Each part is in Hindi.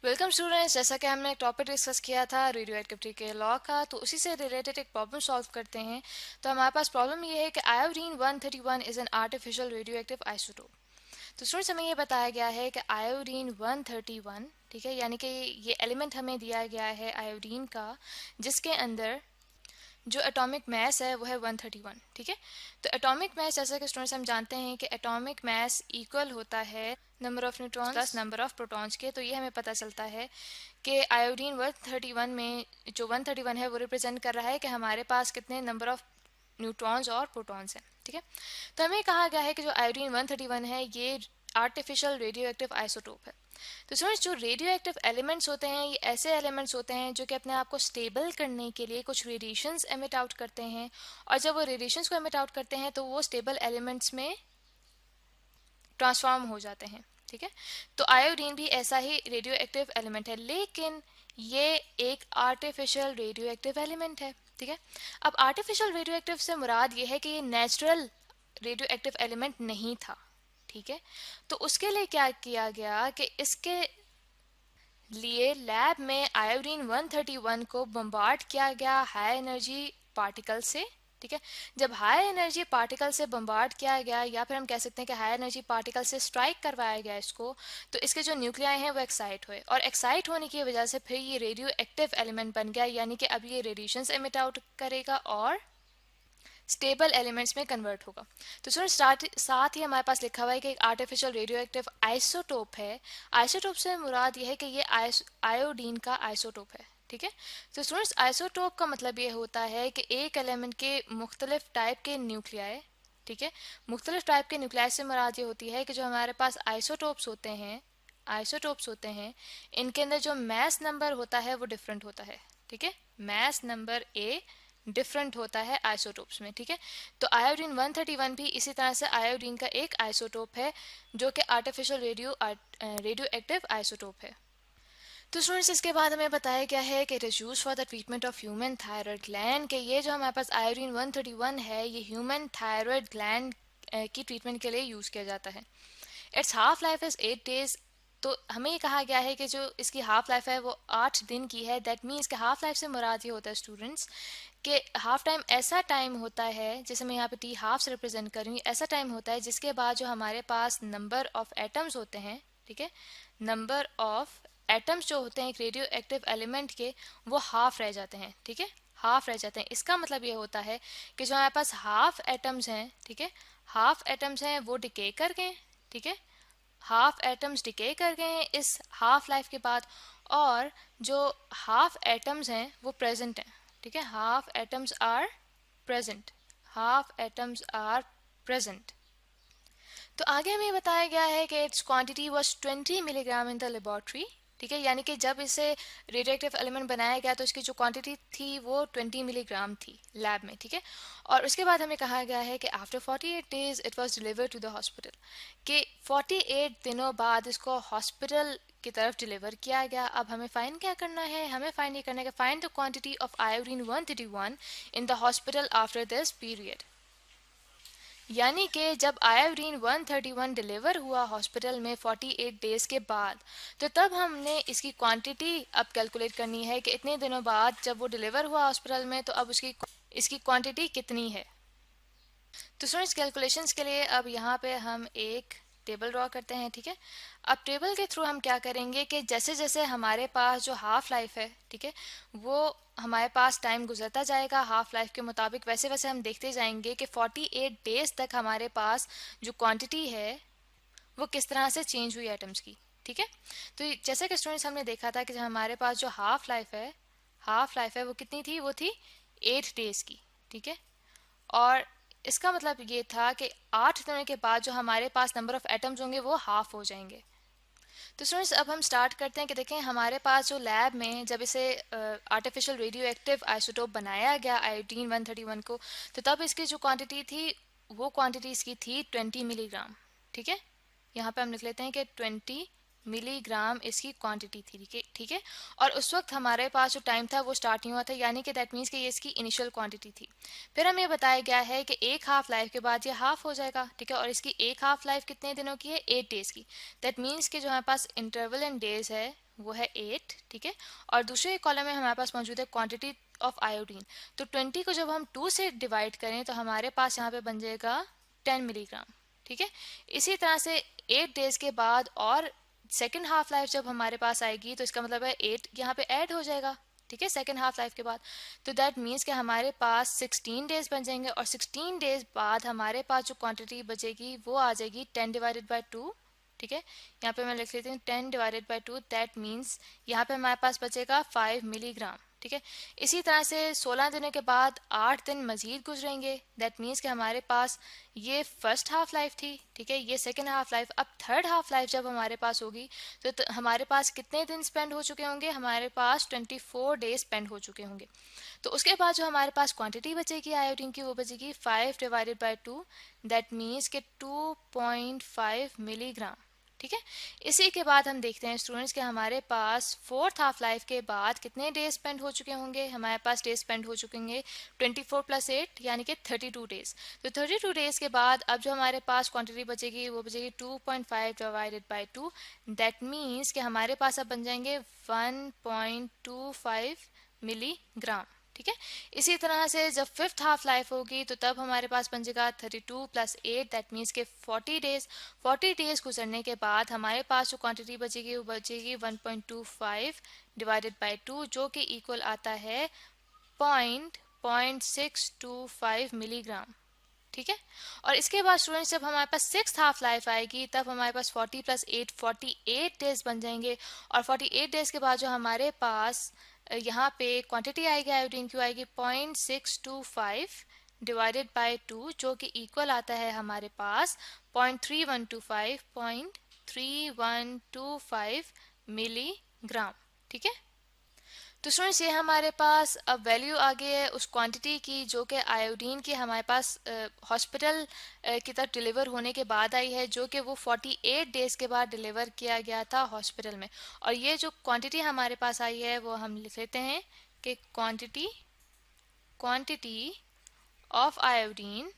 Welcome students. जैसा कि हमने एक टॉपिक डिस्कस किया था रेडियो एक्टिविटी के लॉ का, तो उसी से रिलेटेड एक प्रॉब्लम सॉल्व करते हैं। तो हमारे पास प्रॉब्लम ये है कि iodine 131 is an artificial radio active isotope. तो स्टूडेंट्स हमें ये बताया गया है कि आयोडीन 131, ठीक है, यानी कि ये एलिमेंट हमें दिया गया है आयोडीन का, जिसके अंदर जो एटॉमिक मास है वो है 131, ठीक है। तो एटॉमिक मास, जैसा कि स्टूडेंट्स हम जानते हैं कि एटॉमिक मास इक्वल होता है number of neutrons plus number of protons के। तो ये हमें पता चलता है कि आयोडीन 131 में जो 131 है वो रिप्रेजेंट कर रहा है कि हमारे पास कितने नंबर ऑफ न्यूट्रॉन्स और प्रोटॉन्स हैं, ठीक है। तो हमें कहा गया है कि जो आयोडीन 131 है ये आर्टिफिशियल रेडियो एक्टिव आइसोटोप है। तो स्टूडेंट्स, जो रेडियो एक्टिव एलिमेंट्स होते हैं ये ऐसे एलिमेंट्स होते हैं जो कि अपने आप को स्टेबल करने के लिए कुछ रेडिएशंस एमिट आउट करते हैं, और जब वो रेडिएशंस को एमिट आउट करते हैं तो वो स्टेबल एलिमेंट्स में ट्रांसफॉर्म हो जाते हैं, ठीक है। तो आयोडीन भी ऐसा ही रेडियो एक्टिव एलिमेंट है, लेकिन ये एक आर्टिफिशियल रेडियो एक्टिव एलिमेंट है, ठीक है। अब आर्टिफिशियल रेडियो एक्टिव से मुराद ये है कि ये नेचुरल रेडियो एक्टिव एलिमेंट नहीं था, ठीक है। तो उसके लिए क्या किया गया कि इसके लिए लैब में आयोडीन 131 को बम्बार्ड किया गया हाई एनर्जी पार्टिकल से, ठीक है। जब हाई एनर्जी पार्टिकल से बम्बार्ड किया गया, या फिर हम कह सकते हैं कि हाई एनर्जी पार्टिकल से स्ट्राइक करवाया गया इसको, तो इसके जो न्यूक्लियाई हैं वो एक्साइट हुए, और एक्साइट होने की वजह से फिर ये रेडियो एक्टिव एलिमेंट बन गया, यानी कि अब ये रेडिएशंस एमिट आउट करेगा और स्टेबल एलिमेंट्स में कन्वर्ट होगा। तो स्टूडेंट, साथ ही हमारे पास लिखा हुआ है कि एक आर्टिफिशियल रेडियो एक्टिव आइसोटोप है। आइसोटोप से मुराद ये है कि ये आयोडीन का आइसोटोप है, ठीक है। तो स्टूडेंट्स, आइसोटोप का मतलब ये होता है कि एक एलिमेंट के मुख्तलिफ टाइप के न्यूक्लियाई, ठीक है, मुख्तलिफ टाइप के न्यूक्लियाई से मुराद ये होती है कि जो हमारे पास आइसोटोप्स होते हैं इनके अंदर जो मैस नंबर होता है वो डिफरेंट होता है, ठीक है। मैस नंबर ए डिफरेंट होता है आइसोटोप्स में, ठीक है। तो आयोडीन 131 भी इसी तरह से आयोडीन का एक आइसोटोप है जो कि आर्टिफिशियल रेडियो एक्टिव आइसोटोप है। तो स्टूडेंट्स, इसके बाद हमें बताया गया है कि it is use for the treatment of human thyroid gland, कि ये जो हमारे पास आयोडीन 131 है ये ह्यूमन थायराइड ग्लैंड की ट्रीटमेंट के लिए यूज़ किया जाता है। It's half life is 8 days। तो हमें ये कहा गया है कि जो इसकी हाफ लाइफ है वो 8 दिन की है। दैट मीन्स कि हाफ लाइफ से मुराद ये होता है स्टूडेंट्स कि हाफ टाइम ऐसा टाइम होता है, जैसे मैं यहाँ पे टी हाफ से रिप्रेजेंट कर रही हूँ, ऐसा टाइम होता है जिसके बाद जो हमारे पास नंबर ऑफ एटम्स होते हैं, ठीक है, नंबर ऑफ एटम्स जो होते हैं एक रेडियो एक्टिव एलिमेंट के, वो हाफ रह जाते हैं, ठीक है, हाफ रह जाते हैं। इसका मतलब ये होता है कि जो हमारे पास हाफ एटम्स हैं, ठीक है, हाफ एटम्स हैं वो डिके कर गए, ठीक है, हाफ एटम्स डिके कर गए हैं इस हाफ लाइफ के बाद, और जो हाफ एटम्स हैं वो प्रेजेंट हैं, ठीक है, half atoms are present, half atoms are present. तो आगे हमें बताया गया है कि it's quantity was 20 milligram in the laboratory, ठीक है, यानी कि जब इसे रेडियोएक्टिव एलिमेंट बनाया गया तो इसकी जो क्वांटिटी थी वो 20 मिलीग्राम थी लैब में, ठीक है। और उसके बाद हमें कहा गया है कि after 48 days it was delivered to the hospital, कि 48 दिनों बाद इसको हॉस्पिटल की तरफ डिलीवर किया गया। अब हमें फाइंड क्या करना है, हमें फाइंड ये करना है कि find the quantity of iodine 131 in the hospital after this period, यानी कि जब आयोडीन 131 डिलीवर हुआ हॉस्पिटल में 48 डेज के बाद, तो तब हमने इसकी क्वांटिटी अब कैलकुलेट करनी है कि इतने दिनों बाद जब वो डिलीवर हुआ हॉस्पिटल में तो अब इसकी क्वांटिटी कितनी है। तो स्टूडेंट्स, कैलकुलेशंस के लिए अब यहाँ पे हम एक टेबल ड्रॉ करते हैं, ठीक है। अब टेबल के थ्रू हम क्या करेंगे कि जैसे जैसे हमारे पास जो हाफ लाइफ है, ठीक है, वो हमारे पास टाइम गुजरता जाएगा हाफ लाइफ के मुताबिक, वैसे वैसे हम देखते जाएंगे कि 48 डेज तक हमारे पास जो क्वांटिटी है वो किस तरह से चेंज हुई एटम्स की, ठीक है। तो जैसे कि स्टूडेंट्स हमने देखा था कि हमारे पास जो हाफ लाइफ है वो कितनी थी, वो थी 8 डेज की, ठीक है। और इसका मतलब ये था कि 8 दिनों के बाद जो हमारे पास नंबर ऑफ एटम्स होंगे वो हाफ हो जाएंगे। तो स्टूडेंट्स, अब हम स्टार्ट करते हैं कि देखें हमारे पास जो लैब में जब इसे आर्टिफिशियल रेडियो एक्टिव आइसोटोप बनाया गया आयोडीन 131 को, तो तब इसकी जो क्वांटिटी थी वो क्वांटिटी इसकी थी 20 मिलीग्राम, ठीक है। यहाँ पे हम लिख लेते हैं कि 20 मिलीग्राम इसकी क्वांटिटी थी, ठीक है। और उस वक्त हमारे पास जो टाइम था वो स्टार्ट नहीं हुआ था, यानी कि दैट मीन्स कि ये इसकी इनिशियल क्वांटिटी थी। फिर हमें बताया गया है कि एक हाफ लाइफ के बाद ये हाफ हो जाएगा, ठीक है। और इसकी एक हाफ लाइफ कितने दिनों की है, 8 डेज की। दैट मीन्स कि जो हमारे पास इंटरवल इन डेज है वो है 8, ठीक है। और दूसरे कॉलम में हमारे पास मौजूद है क्वांटिटी ऑफ आयोडीन। तो 20 को जब हम 2 से डिवाइड करें तो हमारे पास यहाँ पे बन जाएगा 10 मिलीग्राम, ठीक है। इसी तरह से 8 डेज के बाद और सेकेंड हाफ लाइफ जब हमारे पास आएगी तो इसका मतलब है 8 यहाँ पे ऐड हो जाएगा, ठीक है, सेकेंड हाफ लाइफ के बाद। तो दैट मीन्स कि हमारे पास 16 डेज बन जाएंगे और 16 डेज बाद हमारे पास जो क्वांटिटी बचेगी वो आ जाएगी 10 डिवाइडेड बाय 2, ठीक है। यहाँ पे मैं लिख लेती हूँ 10 डिवाइडेड बाय 2, दैट मीन्स यहाँ पे हमारे पास बचेगा 5 मिलीग्राम, ठीक है। इसी तरह से 16 दिनों के बाद 8 दिन मजीद गुजरेंगे, दैट मीन्स कि हमारे पास ये फर्स्ट हाफ लाइफ थी, ठीक है, ये सेकेंड हाफ लाइफ। अब थर्ड हाफ लाइफ जब हमारे पास होगी तो हमारे पास कितने दिन स्पेंड हो चुके होंगे, हमारे पास 24 डेज स्पेंड हो चुके होंगे। तो उसके बाद जो हमारे पास क्वांटिटी बचेगी आयोडीन की वो बचेगी 5 डिवाइडेड बाय 2, दैट मीन्स के 2.5 मिलीग्राम, ठीक है। इसी के बाद हम देखते हैं स्टूडेंट्स कि हमारे पास फोर्थ हाफ लाइफ के बाद कितने डेज स्पेंड हो चुके होंगे, हमारे पास डेज स्पेंड हो चुके होंगे 24 + 8 यानी कि 32 डेज। तो 32 डेज के बाद अब जो हमारे पास क्वांटिटी बचेगी वो बचेगी 2.5 डिवाइडेड बाय 2, दैट मीन्स कि हमारे पास अब बन जाएंगे 1.25 मिलीग्राम, ठीक है। इसी तरह से जब फिफ्थ हाफ लाइफ होगी तो तब हमारे पास बन जाएगा 32 + 8, दैट मीन्स के 40 डेज। 40 डेज गुजरने के बाद हमारे पास जो क्वांटिटी बचेगी वो बचेगी 1.25 डिवाइडेड बाय 2, जो कि इक्वल आता है 0.625 मिलीग्राम, ठीक है। और इसके बाद स्टूडेंट्स जब हमारे पास सिक्स्थ हाफ लाइफ आएगी तब हमारे पास 40 + 8 48 डेज बन जाएंगे। और 48 डेज के बाद जो हमारे पास यहाँ पे क्वांटिटी आएगी आयोडीन की आएगी 0.625 डिवाइडेड बाय 2, जो कि इक्वल आता है हमारे पास 0.3125 मिलीग्राम, ठीक है। तो स्टूडेंट्स ये हमारे पास अब वैल्यू आ गई है उस क्वांटिटी की जो कि आयोडीन की हमारे पास हॉस्पिटल की तरफ डिलीवर होने के बाद आई है, जो कि वो 48 डेज के बाद डिलीवर किया गया था हॉस्पिटल में। और ये जो क्वांटिटी हमारे पास आई है वो हम लिख लेते हैं कि quantity of iodine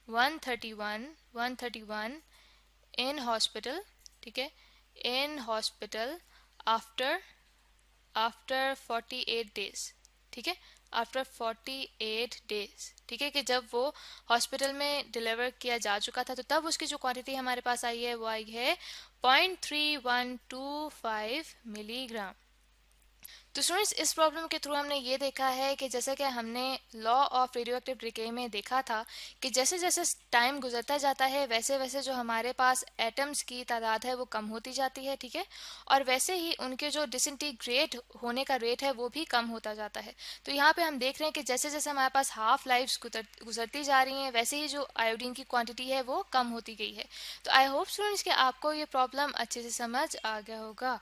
131 in hospital, ठीक है, इन हॉस्पिटल आफ्टर 48 डेज, ठीक है, आफ्टर 48 डेज, ठीक है, कि जब वो हॉस्पिटल में डिलीवर किया जा चुका था तो तब उसकी जो क्वांटिटी हमारे पास आई है वो आई है 0.3125 मिलीग्राम। तो स्टूडेंट्स इस प्रॉब्लम के थ्रू हमने ये देखा है कि जैसे कि हमने law of radio active decay में देखा था कि जैसे जैसे टाइम गुजरता जाता है वैसे वैसे जो हमारे पास एटम्स की तादाद है वो कम होती जाती है, ठीक है। और वैसे ही उनके जो डिसइंटीग्रेट होने का रेट है वो भी कम होता जाता है। तो यहाँ पे हम देख रहे हैं कि जैसे जैसे हमारे पास हाफ लाइफ्स गुजरती जा रही हैं वैसे ही जो आयोडीन की क्वांटिटी है वो कम होती गई है। तो आई होप स्टूडेंट्स कि आपको ये प्रॉब्लम अच्छे से समझ आ गया होगा।